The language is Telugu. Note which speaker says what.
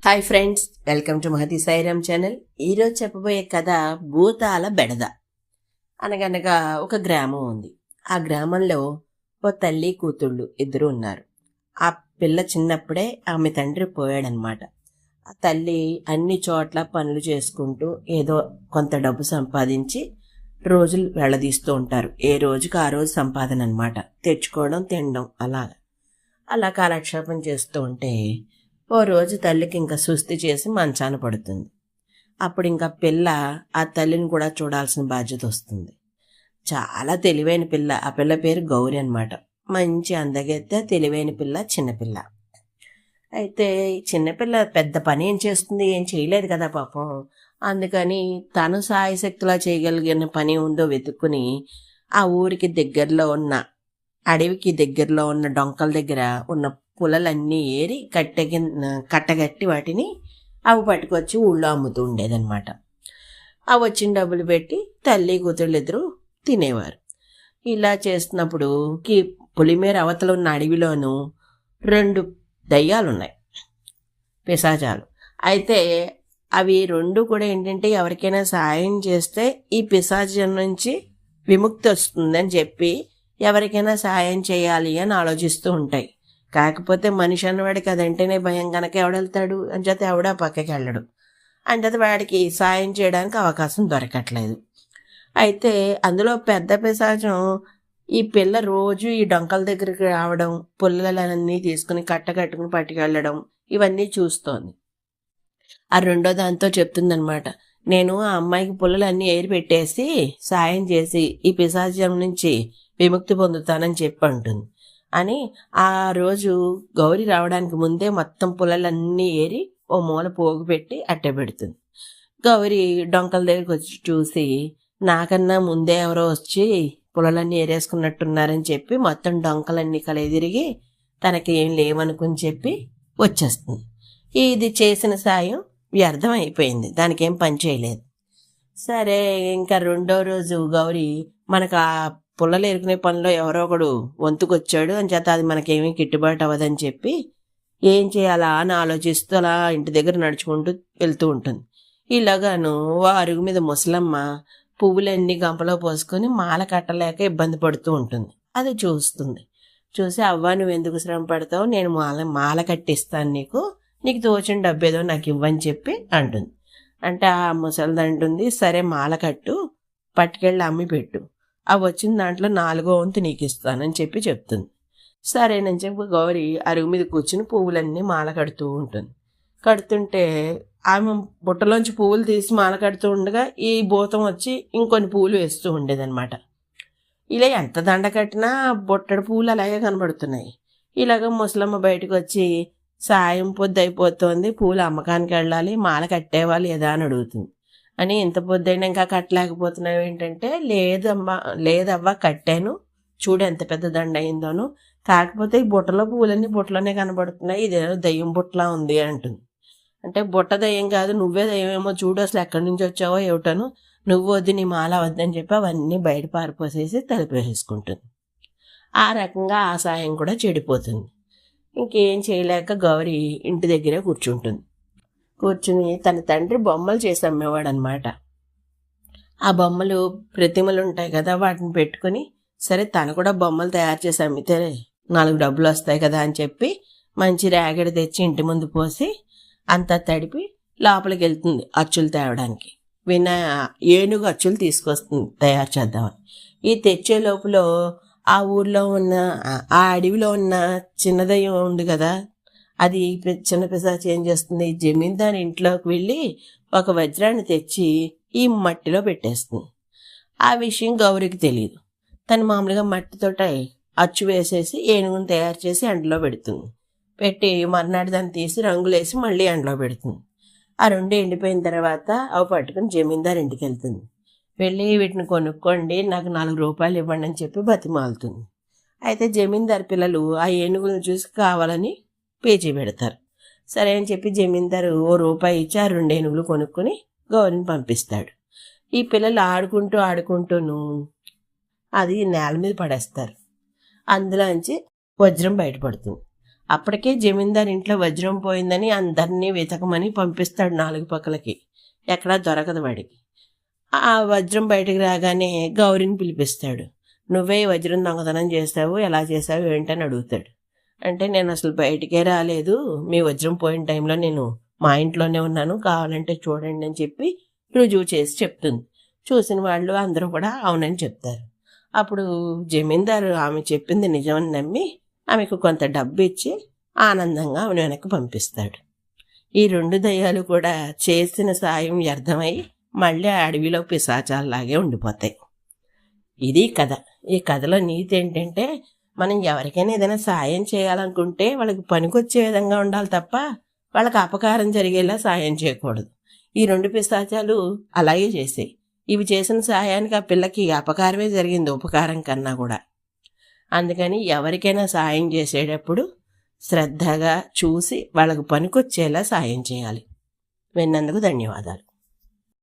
Speaker 1: Hi friends, welcome to Mahathi Sairam channel. ఈరోజు చెప్పబోయే కథ భూతాల బెడద. అనగనగా ఒక గ్రామం ఉంది. ఆ గ్రామంలో ఓ తల్లి కూతుళ్ళు ఇద్దరు ఉన్నారు. ఆ పిల్ల చిన్నప్పుడే ఆమె తండ్రి పోయాడనమాట. ఆ తల్లి అన్ని చోట్ల పనులు చేసుకుంటూ ఏదో కొంత డబ్బు సంపాదించి రోజులు వెళ్ళదీస్తూ ఉంటారు. ఏ రోజుకి ఆ రోజు సంపాదన అనమాట. తెచ్చుకోవడం, తినడం, అలా కాలక్షేపం చేస్తూ ఉంటే ఓ రోజు తల్లికి ఇంకా సుస్థి చేసి మంచాన పడుతుంది. అప్పుడు ఇంకా పిల్ల ఆ తల్లిని కూడా చూడాల్సిన బాధ్యత వస్తుంది. చాలా తెలివైన పిల్ల. ఆ పిల్ల పేరు గౌరి అనమాట. మంచి అందగెత్తే తెలివైన పిల్ల, చిన్నపిల్ల. అయితే చిన్నపిల్ల పెద్ద పని ఏం చేస్తుంది, ఏం చేయలేదు కదా పాపం. అందుకని తను సాయశక్తిలా చేయగలిగిన పని ఉందో వెతుక్కుని ఆ ఊరికి దగ్గరలో ఉన్న, అడవికి దగ్గరలో ఉన్న డొంకల దగ్గర ఉన్న పుల్లలన్నీ ఏరి కట్టగట్టి వాటిని అవి పట్టుకొచ్చి ఊళ్ళో అమ్ముతూ ఉండేదన్నమాట. అవి వచ్చిన డబ్బులు పెట్టి తల్లి కూతుళ్ళు ఇద్దరు తినేవారు. ఇలా చేస్తున్నప్పుడు పులిమేర అవతల ఉన్న అడవిలోనూ 2 దయ్యాలున్నాయి, పిశాచాలు. అయితే అవి 2 కూడా ఏంటంటే ఎవరికైనా సాయం చేస్తే ఈ పిశాచం నుంచి విముక్తి వస్తుందని చెప్పి ఎవరికైనా సాయం చేయాలి అని ఆలోచిస్తూ ఉంటాయి. కాకపోతే మనిషి అన్నవాడికి అదంటేనే భయం కనుక ఎవడెళ్తాడు అంచేత ఎవడా పక్కకి వెళ్ళడు. అంచేత వాడికి సాయం చేయడానికి అవకాశం దొరకట్లేదు. అయితే అందులో పెద్ద పిశాచం ఈ పిల్ల రోజు ఈ డొంకల దగ్గరికి రావడం, పుల్లలన్నీ తీసుకుని కట్టుకుని పట్టుకెళ్ళడం ఇవన్నీ చూస్తోంది. ఆ రెండో దాంతో చెప్తుందనమాట, నేను ఆ అమ్మాయికి పుల్లలన్నీ ఏరి పెట్టేసి సాయం చేసి ఈ పిశాచం నుంచి విముక్తి పొందుతానని చెప్పి అంటుంది. అని ఆ రోజు గౌరి రావడానికి ముందే మొత్తం పుల్లలన్నీ ఏరి ఓ మూల పోగు పెట్టి అట్టే పెడుతుంది. గౌరి డొంకల దగ్గరికి వచ్చి చూసి నాకన్నా ముందే ఎవరో వచ్చి పుల్లలన్నీ ఏరేసుకున్నట్టున్నారని చెప్పి మొత్తం డొంకలన్నీ కలిదిరిగి తనకి ఏం లేవనుకుని చెప్పి వచ్చేస్తుంది. ఇది చేసిన సాయం వ్యర్థం అయిపోయింది, దానికేం పని చేయలేదు. సరే, ఇంకా రెండో రోజు గౌరి మనకు ఆ పుల్లలు ఎరుకునే పనిలో ఎవరో ఒకడు వంతుకొచ్చాడు అని చేత అది మనకేమీ గిట్టుబాటు అవ్వదని చెప్పి ఏం చేయాలా అని ఆలోచిస్తూ అలా ఇంటి దగ్గర నడుచుకుంటూ వెళ్తూ ఉంటుంది. ఇలాగాను అరుగు మీద ముసలమ్మ పువ్వులన్నీ గంపలో పోసుకొని మాల కట్టలేక ఇబ్బంది పడుతూ ఉంటుంది. అది చూస్తుంది. చూసి అవ్వ నువ్వు ఎందుకు శ్రమ పడతావు, నేను మాల కట్టిస్తాను, నీకు తోచిన డబ్బు ఏదో నాకు ఇవ్వని చెప్పి అంటుంది. అంటే ఆ ముసలిది అంటుంది, సరే మాల కట్టు, పట్టుకెళ్ళి అమ్మి పెట్టు, అవి వచ్చిన దాంట్లో 4వ వంతు నీకు ఇస్తానని చెప్పి చెప్తుంది. సరేనని చెప్పి గౌరి అరుగు మీద కూర్చుని పువ్వులన్నీ మాల కడుతూ ఉంటుంది. కడుతుంటే ఆమె బుట్టలోంచి పువ్వులు తీసి మాల కడుతూ ఉండగా ఈ భూతం వచ్చి ఇంకొన్ని పువ్వులు వేస్తూ ఉండేదన్నమాట. ఇలా ఎంత దండ కట్టినా బుట్టడి పువ్వులు అలాగే కనబడుతున్నాయి. ఇలాగ ముసలమ్మ బయటకు వచ్చి సాయం పొద్దు అయిపోతుంది, పూలు అమ్మకానికి వెళ్ళాలి, మాల కట్టేవాళ్ళు ఏదా అని అడుగుతుంది. అని ఇంత పొద్దుైనా ఇంకా కట్టలేకపోతున్నావు ఏంటంటే, లేదవ్వ కట్టాను, చూడు ఎంత పెద్ద దండ అయిందోను, కాకపోతే ఈ బుట్టలో పూలన్నీ బుట్టలోనే కనబడుతున్నాయి, ఇదేదో దయ్యం బుట్టలా ఉంది అంటుంది. అంటే బుట్ట దయ్యం కాదు, నువ్వే దయ్యమేమో, చూడు అసలు ఎక్కడి నుంచి వచ్చావో ఏమిటను, నువ్వు వద్దు నీ మాల వద్దని చెప్పి అవన్నీ బయట పారిపోసేసి తలిపేసేసుకుంటుంది. ఆ రకంగా ఆ సాయం కూడా చెడిపోతుంది. ఇంకేం చేయలేక గౌరి ఇంటి దగ్గరే కూర్చుని తన తండ్రి బొమ్మలు చేసి అమ్మేవాడు అనమాట. ఆ బొమ్మలు ప్రతిమలు ఉంటాయి కదా, వాటిని పెట్టుకుని సరే తను కూడా బొమ్మలు తయారు చేసి అమ్మితే 4 డబ్బులు వస్తాయి కదా అని చెప్పి మంచి రేగడి తెచ్చి ఇంటి ముందు పోసి అంతా తడిపి లోపలికి వెళ్తుంది అచ్చులు తేవడానికి. ఏనుగు అచ్చులు తీసుకొస్తుంది తయారు చేద్దామని. ఈ తెచ్చే లోపల ఆ ఊర్లో ఉన్న, ఆ అడవిలో ఉన్న చిన్నదయ్యం ఉంది కదా, అది చిన్న పిశాచి ఏం చేస్తుంది, జమీందారు ఇంట్లోకి వెళ్ళి ఒక వజ్రాన్ని తెచ్చి ఈ మట్టిలో పెట్టేస్తుంది. ఆ విషయం గౌరికి తెలియదు. తను మామూలుగా మట్టితోట అచ్చు వేసేసి ఏనుగును తయారు చేసి ఎండలో పెడుతుంది. పెట్టి మర్నాడు దాన్ని తీసి రంగులేసి మళ్ళీ ఎండలో పెడుతుంది. ఆ 2 ఎండిపోయిన తర్వాత అవి పట్టుకుని జమీందారు ఇంటికి వెళ్తుంది. వెళ్ళి వీటిని కొనుక్కోండి, నాకు 4 రూపాయలు ఇవ్వండి అని చెప్పి బతిమాలుతుంది. అయితే జమీందారు పిల్లలు ఆ ఏనుగులను చూసి కావాలని పేచీ పెడతారు. సరే అని చెప్పి జమీందారు ₹1 ఇచ్చి ఆ 2 ఏనుగులు కొనుక్కొని గౌరిని పంపిస్తాడు. ఈ పిల్లలు ఆడుకుంటూను అది నేల మీద పడేస్తారు. అందులోంచి వజ్రం బయటపడుతుంది. అప్పటికే జమీందార్ ఇంట్లో వజ్రం పోయిందని అందరినీ వెతకమని పంపిస్తాడు 4 పక్కలకి. ఎక్కడా దొరకదు వాడికి. ఆ వజ్రం బయటకు రాగానే గౌరిని పిలిపిస్తాడు. నువ్వే ఈ వజ్రం దొంగతనం చేస్తావు, ఎలా చేసావు ఏంటని అడుగుతాడు. అంటే నేను అసలు బయటికే రాలేదు, మీ వజ్రం పోయిన టైంలో నేను మా ఇంట్లోనే ఉన్నాను, కావాలంటే చూడండి అని చెప్పి రుజువు చేసి చెప్తుంది. చూసిన వాళ్ళు అందరూ కూడా అవునని చెప్తారు. అప్పుడు జమీందారు ఆమె చెప్పింది నిజమని నమ్మి ఆమెకు కొంత డబ్బు ఇచ్చి ఆనందంగా ఆమెను వెనక్కి పంపిస్తాడు. ఈ 2 దయ్యాలు కూడా చేసిన సాయం వ్యర్థమై మళ్ళీ ఆ అడవిలో పిశాచాలలాగే ఉండిపోతాయి. ఇది కథ. ఈ కథలో నీతి ఏంటంటే, మనం ఎవరికైనా ఏదైనా సాయం చేయాలనుకుంటే వాళ్ళకి పనికొచ్చే విధంగా ఉండాలి తప్ప వాళ్ళకి అపకారం జరిగేలా సాయం చేయకూడదు. ఈ 2 పిశాచాలు అలాగే చేసాయి. ఇవి చేసిన సాయానికి ఆ పిల్లకి అపకారమే జరిగింది, ఉపకారం కన్నా కూడా. అందుకని ఎవరికైనా సాయం చేసేటప్పుడు శ్రద్ధగా చూసి వాళ్ళకు పనికొచ్చేలా సాయం చేయాలి. విన్నందుకు ధన్యవాదాలు.